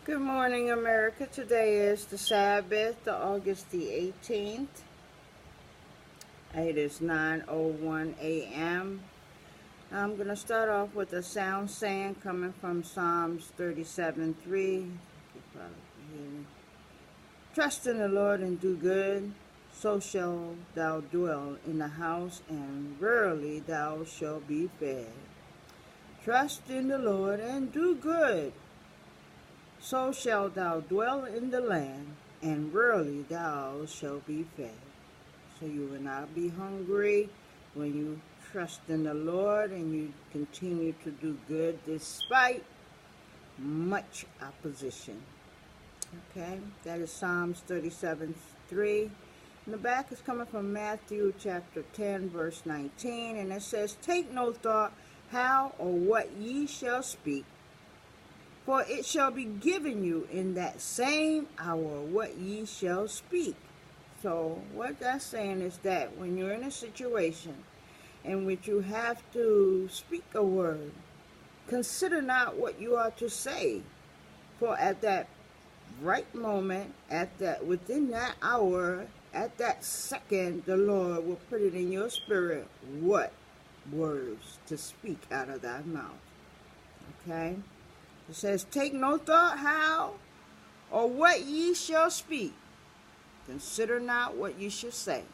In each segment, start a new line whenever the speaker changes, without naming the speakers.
Good morning, America. Today is the Sabbath, August the 18th. It is 9:01 a.m. I'm going to start off with a sound saying coming from Psalms 37:3. Trust in the Lord and do good, so shall thou dwell in the house, and verily thou shalt be fed. Trust in the Lord and do good, so shalt thou dwell in the land, and verily thou shalt be fed. So you will not be hungry when you trust in the Lord and you continue to do good despite much opposition. Okay, that is Psalms 37:3. And the back is coming from Matthew chapter 10, verse 19, and it says, "Take no thought how or what ye shall speak, for it shall be given you in that same hour what ye shall speak." So what that's saying is that when you're in a situation in which you have to speak a word, consider not what you are to say, for at that right moment, within that hour, at that second, the Lord will put it in your spirit what words to speak out of thy mouth. Okay? It says, "Take no thought how or what ye shall speak. Consider not what ye shall say.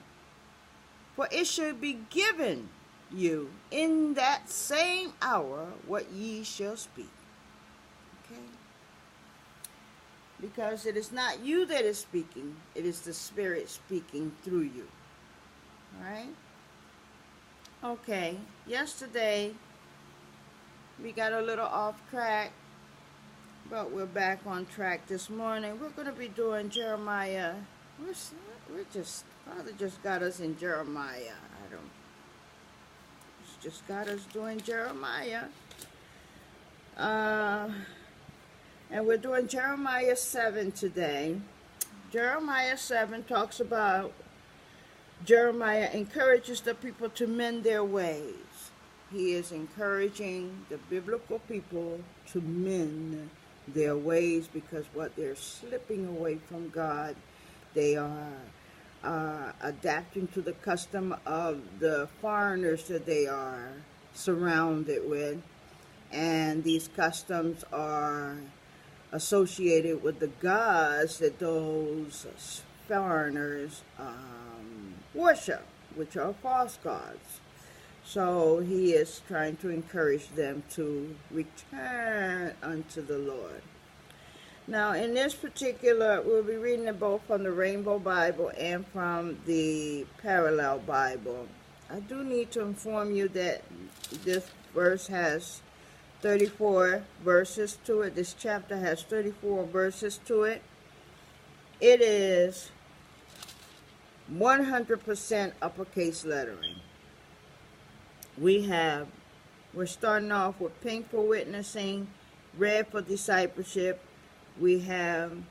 For it shall be given you in that same hour what ye shall speak." Okay? Because it is not you that is speaking, it is the Spirit speaking through you. Alright? Okay, yesterday we got a little off track, but we're back on track this morning. We're going to be doing Jeremiah. Father just got us in Jeremiah. Just got us doing Jeremiah. And we're doing Jeremiah 7 today. Jeremiah 7 talks about Jeremiah encourages the people to mend their ways. He is encouraging the biblical people to mend their ways because what they're slipping away from God, they are adapting to the custom of the foreigners that they are surrounded with, and these customs are associated with the gods that those foreigners worship, which are false gods. So he is trying to encourage them to return unto the Lord. Now, in this particular, we'll be reading it both from the Rainbow Bible and from the Parallel Bible. I do need to inform you that this verse has 34 verses to it. This chapter has 34 verses to it. It is 100% uppercase lettering. We're starting off with pink for witnessing, red for discipleship. We have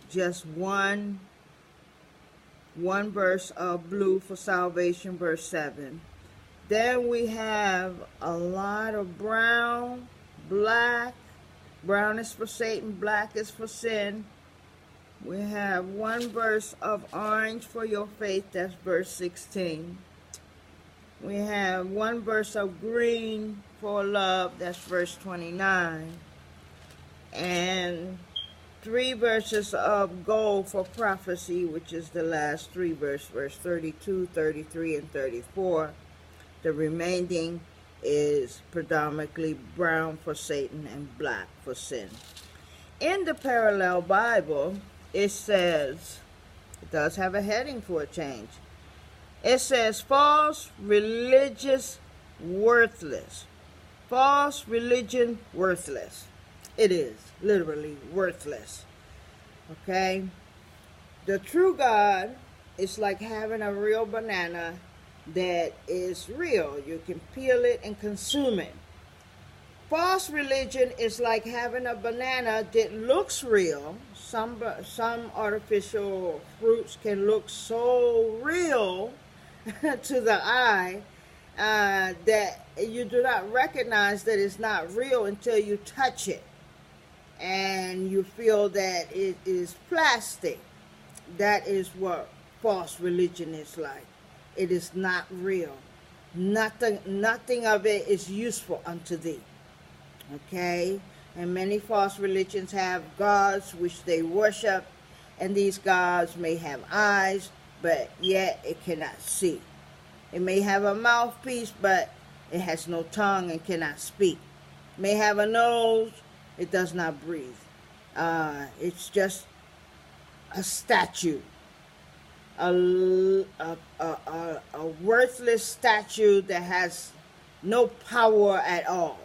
just one verse of blue for salvation, verse 7. Then we have a lot of brown, black. Brown is for Satan, black is for sin. We have one verse of orange for your faith, that's verse 16. We have one verse of green for love, that's verse 29. And 3 verses of gold for prophecy, which is the last 3 verses, verse 32, 33, and 34. The remaining is predominantly brown for Satan and black for sin. In the Parallel Bible, it says, it does have a heading for a change. It says, false religious worthless. False religion worthless. It is literally worthless. Okay? The true God is like having a real banana that is real. You can peel it and consume it. False religion is like having a banana that looks real. Some artificial fruits can look so real to the eye, that you do not recognize that it's not real until you touch it and you feel that it is plastic. That is what false religion is like. It is not real. Nothing of it is useful unto thee. Okay? And many false religions have gods which they worship, and these gods may have eyes, but yet it cannot see. It may have a mouthpiece, but it has no tongue and cannot speak. It may have a nose, it does not breathe. It's just a statue, a worthless statue that has no power at all.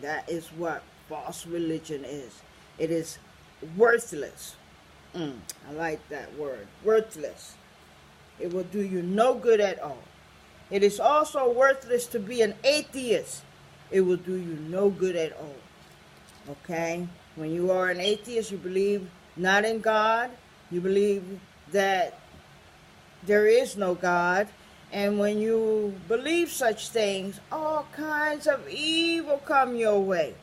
That is what false religion is. It is worthless. I like that word, worthless. It will do you no good at all. It is also worthless to be an atheist. It will do you no good at all. Okay? When you are an atheist, you believe not in God. You believe that there is no God. And when you believe such things, all kinds of evil come your way.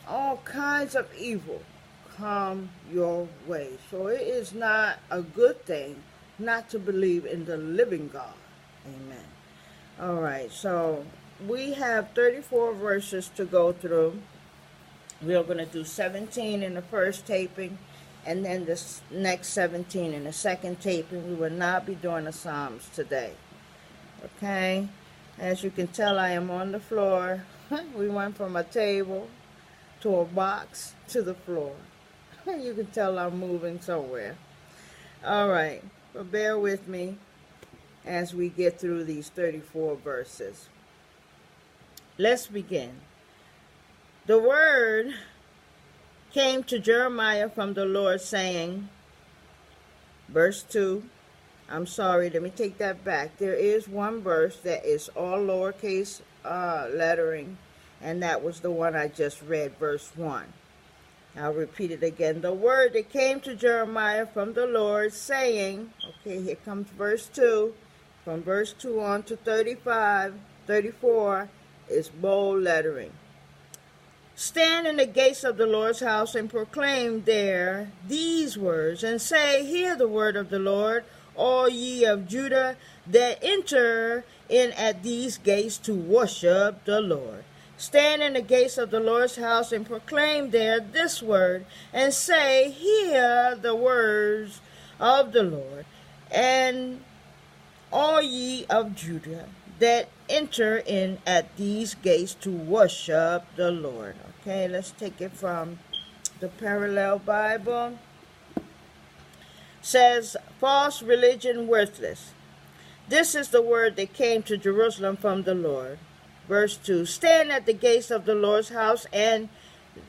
All kinds of evil come your way. So it is not a good thing not to believe in the living God. Amen. All right, so we have 34 verses to go through. We are going to do 17 in the first taping, and then the next 17 in the second taping. We will not be doing the Psalms today. Okay? As you can tell, I am on the floor. We went from a table to a box to the floor. You can tell I'm moving somewhere. All right, but bear with me as we get through these 34 verses. Let's begin. The word came to Jeremiah from the Lord, saying, verse 2, I'm sorry, let me take that back. There is one verse that is all lowercase lettering, and that was the one I just read, verse 1. I'll repeat it again. The word that came to Jeremiah from the Lord, saying, okay, here comes verse 2. From verse 2 on to 34 is bold lettering. Stand in the gates of the Lord's house and proclaim there these words, and say, hear the word of the Lord, all ye of Judah that enter in at these gates to worship the Lord. Stand in the gates of the Lord's house and proclaim there this word, and say, hear the words of the Lord, and all ye of Judah that enter in at these gates to worship the Lord. Okay, let's take it from the Parallel Bible. Says, false religion worthless. This is the word that came to Jerusalem from the Lord. Verse 2, stand at the gates of the Lord's house and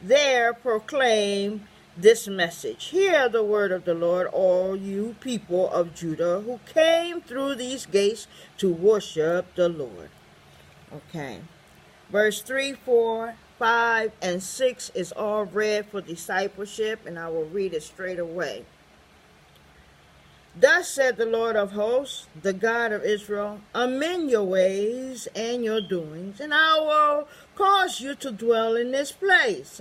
there proclaim this message. Hear the word of the Lord, all you people of Judah who came through these gates to worship the Lord. Okay. Verse 3, 4, 5, and 6 is all read for discipleship, and I will read it straight away. Thus said the Lord of hosts, the God of Israel, amend your ways and your doings, and I will cause you to dwell in this place.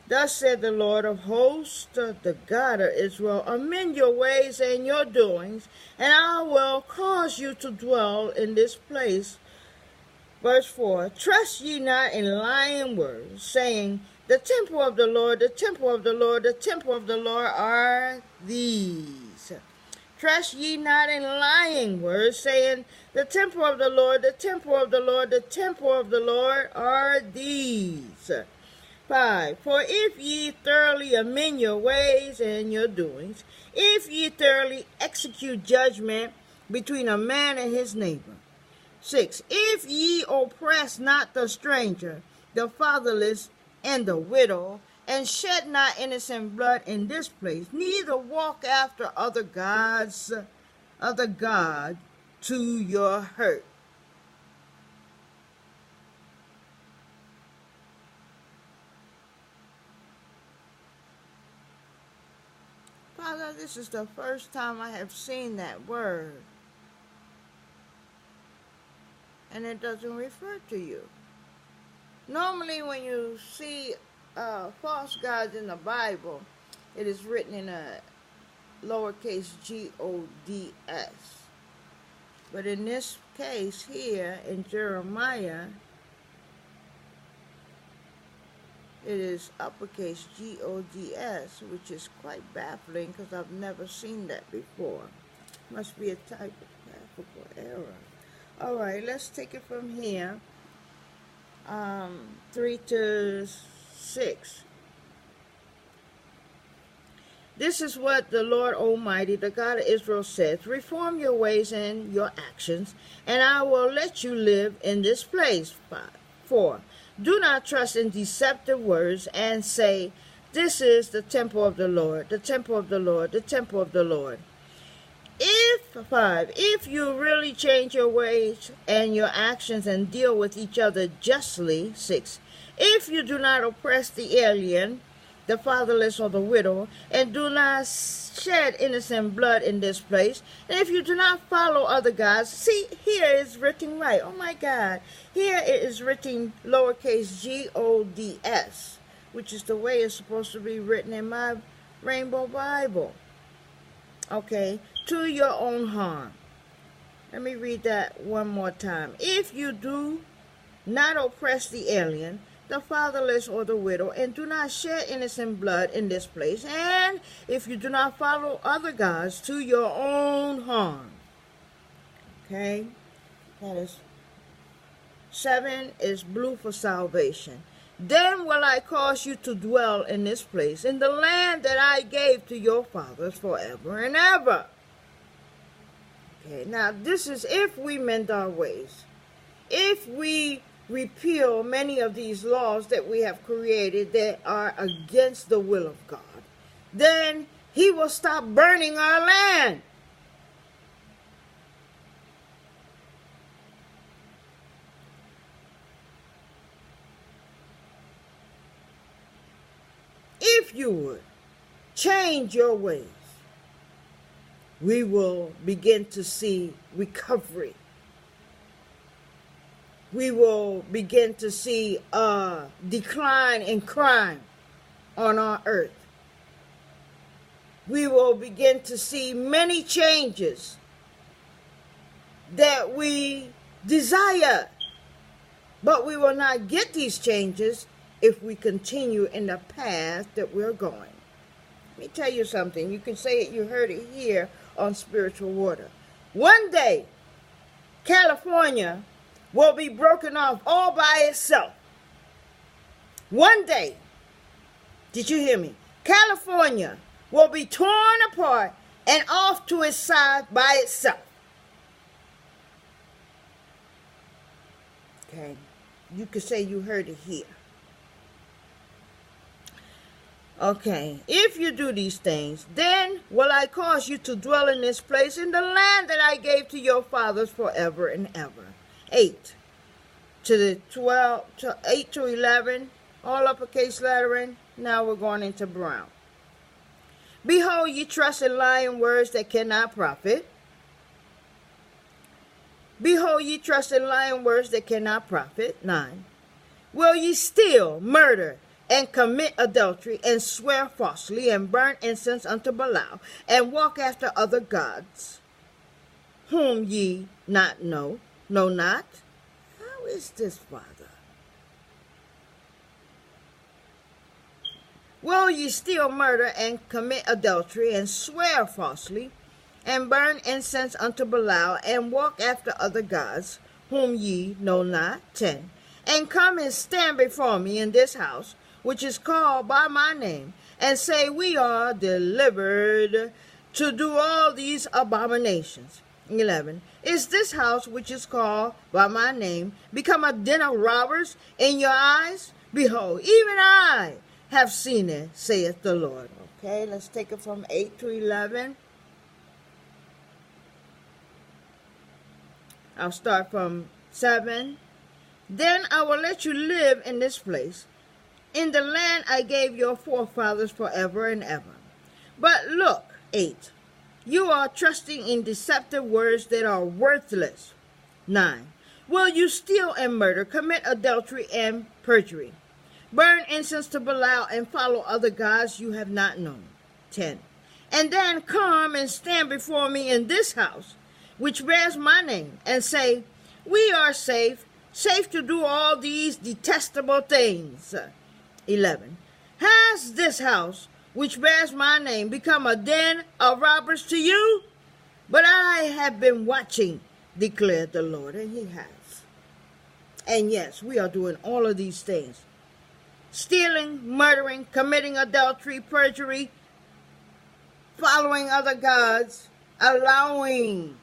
Thus said the Lord of hosts, the God of Israel, amend your ways and your doings, and I will cause you to dwell in this place. Verse 4, trust ye not in lying words, saying, the temple of the Lord, the temple of the Lord, the temple of the Lord are these. Trust ye not in lying words, saying, the temple of the Lord, the temple of the Lord, the temple of the Lord are these. 5, for if ye thoroughly amend your ways and your doings, if ye thoroughly execute judgment between a man and his neighbor. 6, if ye oppress not the stranger, the fatherless, and the widow, and shed not innocent blood in this place, neither walk after other gods to your hurt. Father, this is the first time I have seen that word. and it doesn't refer to you. Normally when you see false gods in the Bible, it is written in a lowercase G-O-D-S. But in this case here, in Jeremiah, it is uppercase G-O-D-S, which is quite baffling because I've never seen that before. Must be a type of graphical error. All right, let's take it from here. 3 to 6. This is what the Lord Almighty, the God of Israel, says. Reform your ways and your actions, and I will let you live in this place. 4. Do not trust in deceptive words and say, this is the temple of the Lord, the temple of the Lord, the temple of the Lord. If you really change your ways and your actions and deal with each other justly. 6. If you do not oppress the alien, the fatherless or the widow, and do not shed innocent blood in this place, and if you do not follow other gods, see, here it's written right. Oh my God. Here it is written lowercase G-O-D-S, which is the way it's supposed to be written in my Rainbow Bible. Okay, to your own harm. Let me read that one more time. If you do not oppress the alien, the fatherless or the widow, and do not shed innocent blood in this place, and if you do not follow other gods, to your own harm. Okay, that is 7 is blue for salvation. Then will I cause you to dwell in this place, in the land that I gave to your fathers forever and ever. Okay, now this is if we mend our ways. If we repeal many of these laws that we have created that are against the will of God, then he will stop burning our land. If you would change your ways, we will begin to see recovery. We will begin to see a decline in crime on our earth. We will begin to see many changes that we desire, but we will not get these changes if we continue in the path that we're going. Let me tell you something. You can say it, you heard it here on Spiritual Water. One day, California will be broken off all by itself. One day, did you hear me? California will be torn apart and off to its side by itself. Okay, you could say you heard it here. Okay, if you do these things, then will I cause you to dwell in this place, in the land that I gave to your fathers forever and ever. 8 to 11, all uppercase lettering. Now we're going into brown. Behold, ye trust in lying words that cannot profit. Behold, ye trust in lying words that cannot profit. 9. Will ye steal, murder, and commit adultery, and swear falsely, and burn incense unto Belial, and walk after other gods, whom ye not know not? How is this, Father? Will ye steal, murder, and commit adultery, and swear falsely, and burn incense unto Belial, and walk after other gods, whom ye know not? 10. And come and stand before me in this house, which is called by my name, and say, we are delivered to do all these abominations. 11. Is this house, which is called by my name, become a den of robbers in your eyes? Behold, even I have seen it, saith the Lord. Okay, let's take it from 8 to 11. I'll start from 7. Then I will let you live in this place, in the land I gave your forefathers forever and ever. But look, 8, you are trusting in deceptive words that are worthless. 9, Will you steal and murder, commit adultery and perjury, burn incense to Belial, and follow other gods you have not known? 10. And then come and stand before me in this house, which bears my name, and say, we are safe to do all these detestable things. 11. Has this house, which bears my name, become a den of robbers to you? But I have been watching, declared the Lord, and he has. And yes, we are doing all of these things. Stealing, murdering, committing adultery, perjury, following other gods, allowing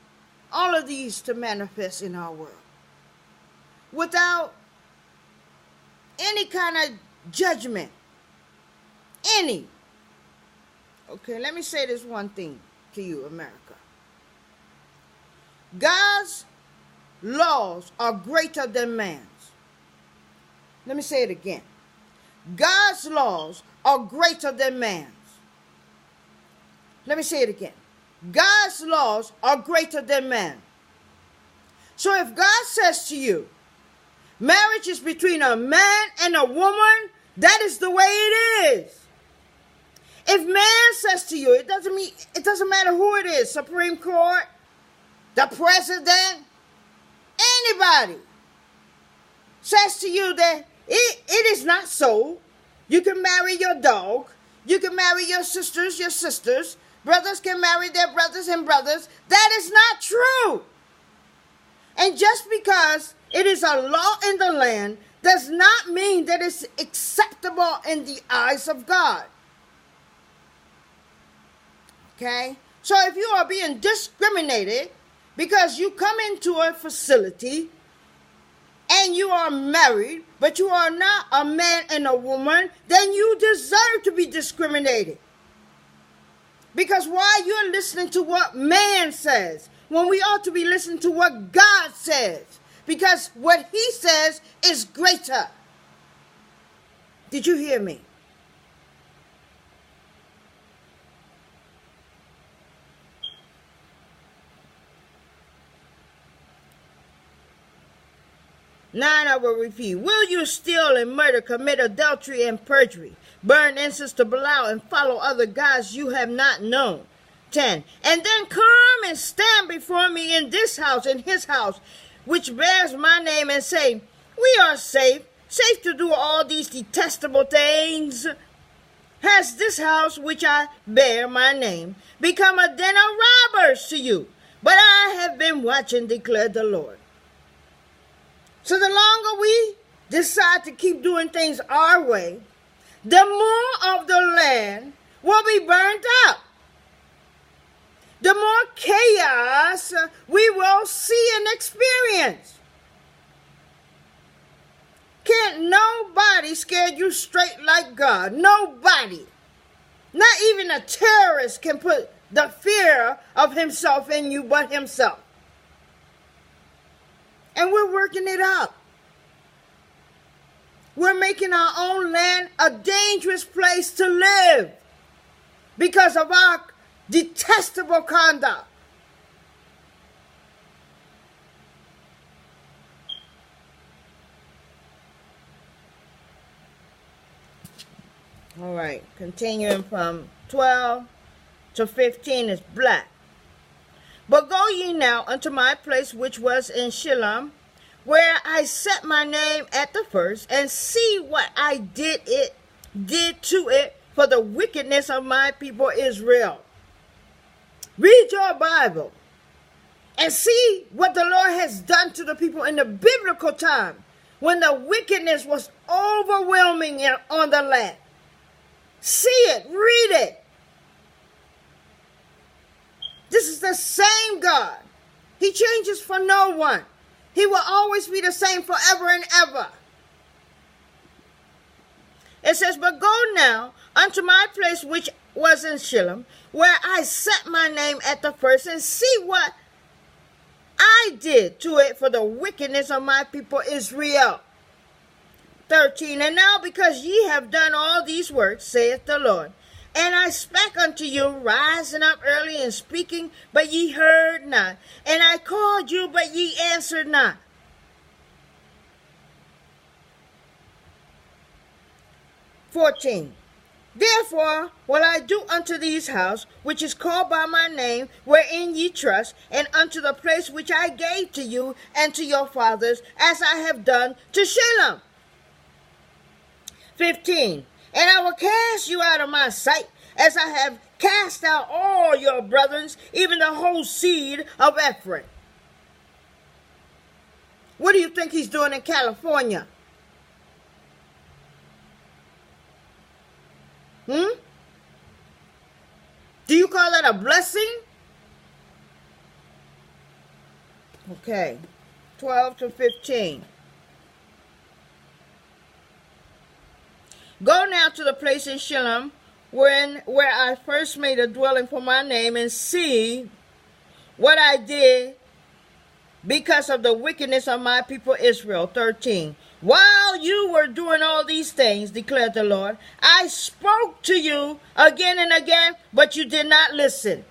all of these to manifest in our world without any kind of judgment. Any. Okay, let me say this one thing to you, America. God's laws are greater than man's. Let me say it again. God's laws are greater than man's. Let me say it again. God's laws are greater than man. So if God says to you, marriage is between a man and a woman, that is the way it is. If man says to you, it doesn't matter who it is, Supreme Court, the president, anybody says to you that it is not so. You can marry your dog. You can marry your sisters. Brothers can marry their brothers and brothers. That is not true. And just because it is a law in the land does not mean that it's acceptable in the eyes of God. Okay? So if you are being discriminated because you come into a facility and you are married, but you are not a man and a woman, then you deserve to be discriminated. Because why you're listening to what man says when we ought to be listening to what God says? Because what he says is greater. Did you hear me? Nine, I will repeat. Will you steal and murder, commit adultery and perjury, burn incense to Belial, and follow other gods you have not known? 10. And then come and stand before me in this house, in his house, which bears my name, and say, we are safe to do all these detestable things. Has this house, which I bear my name, become a den of robbers to you? But I have been watching, declared the Lord. So the longer we decide to keep doing things our way, the more of the land will be burnt up. The more chaos we will see and experience. Can't nobody scare you straight like God. Nobody. Not even a terrorist can put the fear of himself in you but himself. And we're working it up. We're making our own land a dangerous place to live because of our detestable conduct. All right, continuing from 12 to 15 is black. But go ye now unto my place which was in Shilom, where I set my name at the first, and see what I did to it for the wickedness of my people Israel. Read your Bible and see what the Lord has done to the people in the biblical time when the wickedness was overwhelming on the land. See it, read it. This is the same God. He changes for no one. He will always be the same forever and ever. It says, but go now unto my place which was in Shilom, where I set my name at the first, and see what I did to it for the wickedness of my people Israel. 13. And now because ye have done all these works, saith the Lord, and I spake unto you, rising up early and speaking, but ye heard not. And I called you, but ye answered not. 14. Therefore will I do unto these house, which is called by my name, wherein ye trust, and unto the place which I gave to you and to your fathers, as I have done to Shalem. 15. And I will cast you out of my sight, as I have cast out all your brethren, even the whole seed of Ephraim. What do you think he's doing in California? Do you call that a blessing? Okay. 12 to 15. Go now to the place in Shalem, where I first made a dwelling for my name, and see what I did because of the wickedness of my people Israel. 13. While you were doing all these things, declared the Lord, I spoke to you again and again, but you did not listen.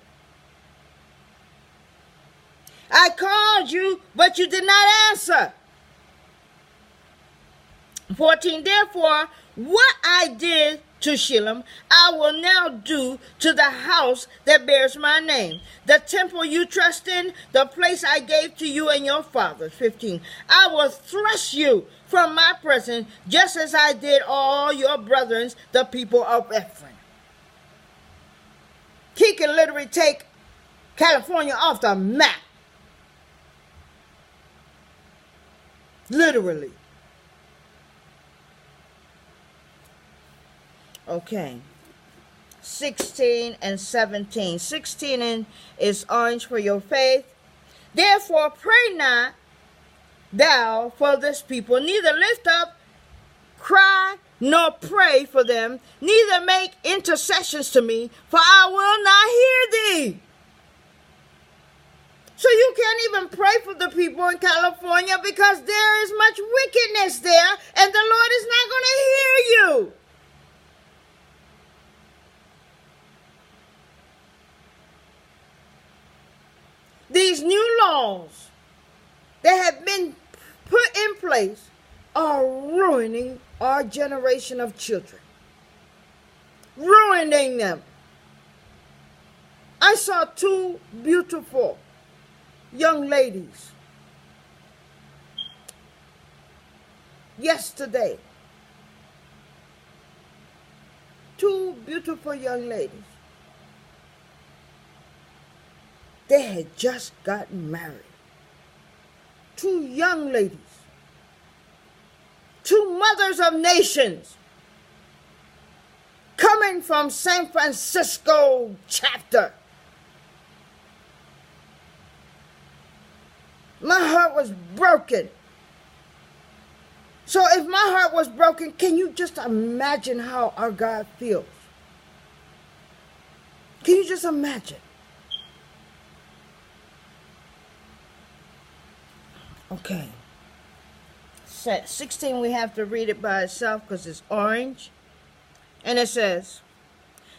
I called you, but you did not answer. 14. Therefore, what I did to Shalem, I will now do to the house that bears my name, the temple you trust in, the place I gave to you and your fathers. 15. I will thrust you from my presence, just as I did all your brethren, the people of Ephraim. He can literally take California off the map. Literally. Okay. 16 and 17. 16 is orange for your faith. Therefore, pray not thou for this people, neither lift up cry nor pray for them, neither make intercessions to me, for I will not hear thee. So you can't even pray for the people in California because there is much wickedness there, and the Lord is not going to hear you. These new laws that have been put in place are ruining our generation of children. Ruining them. I saw two beautiful young ladies yesterday. Two beautiful young ladies. They had just gotten married. Two young ladies. Two mothers of nations. Coming from San Francisco chapter. My heart was broken. So if my heart was broken, can you just imagine how our God feels? Can you just imagine? Okay. 16, we have to read it by itself because it's orange. And it says,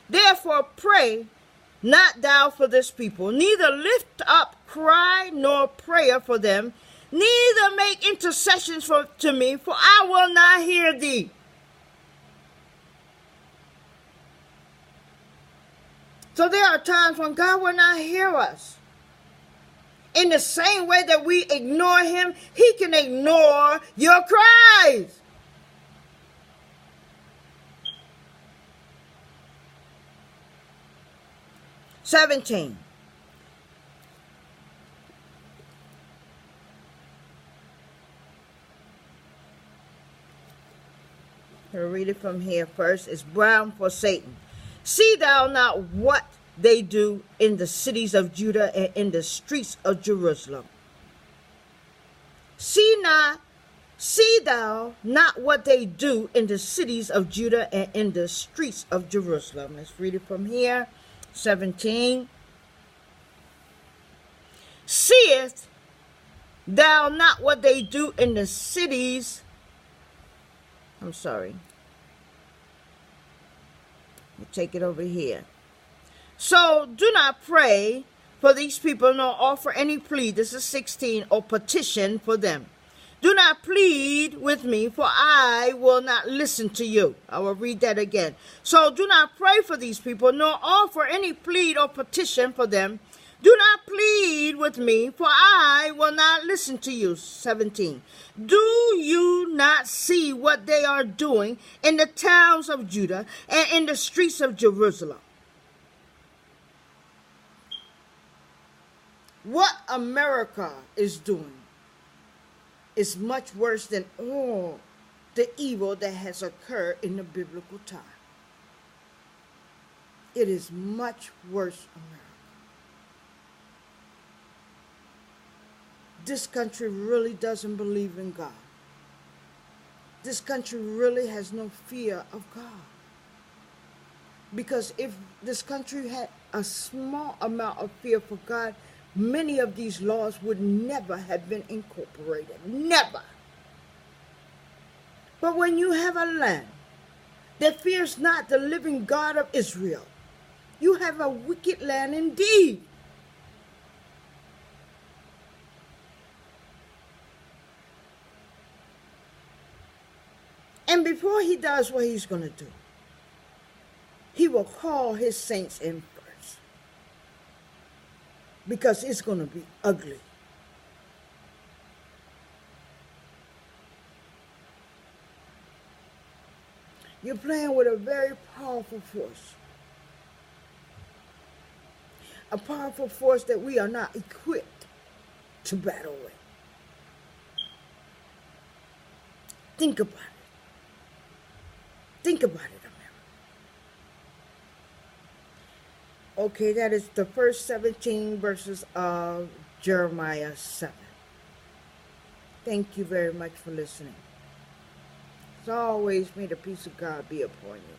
therefore pray not thou for this people, neither lift up cry nor prayer for them, neither make intercessions to me, for I will not hear thee. So there are times when God will not hear us. In the same way that we ignore him, he can ignore your cries. "17. I'll read it from here first. It's brown for Satan. See thou not what they do in the cities of Judah and in the streets of Jerusalem. See thou not what they do in the cities of Judah and in the streets of Jerusalem." Let's read it from here. 17. Seest thou not what they do in the cities? I'm sorry. We'll take it over here. So do not pray for these people nor offer any plea. This is 16, or petition for them. Do not plead with me, for I will not listen to you. I will read that again. So do not pray for these people, nor offer any plead or petition for them. Do not plead with me, for I will not listen to you. 17. Do you not see what they are doing in the towns of Judah and in the streets of Jerusalem? What America is doing is much worse than all the evil that has occurred in the biblical time. It is much worse, America. This country really doesn't believe in God. This country really has no fear of God. Because if this country had a small amount of fear for God, many of these laws would never have been incorporated. Never. But when you have a land that fears not the living God of Israel, you have a wicked land indeed. And before he does what he's going to do, he will call his saints in first. Because it's going to be ugly. You're playing with a very powerful force. A powerful force that we are not equipped to battle with. Think about it. Think about it, America. Okay, that is the first 17 verses of Jeremiah 7. Thank you very much for listening. As always, may the peace of God be upon you.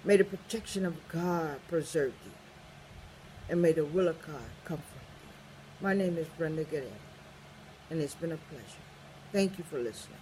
May the protection of God preserve you. And may the will of God comfort you. My name is Brenda Gideon, and it's been a pleasure. Thank you for listening.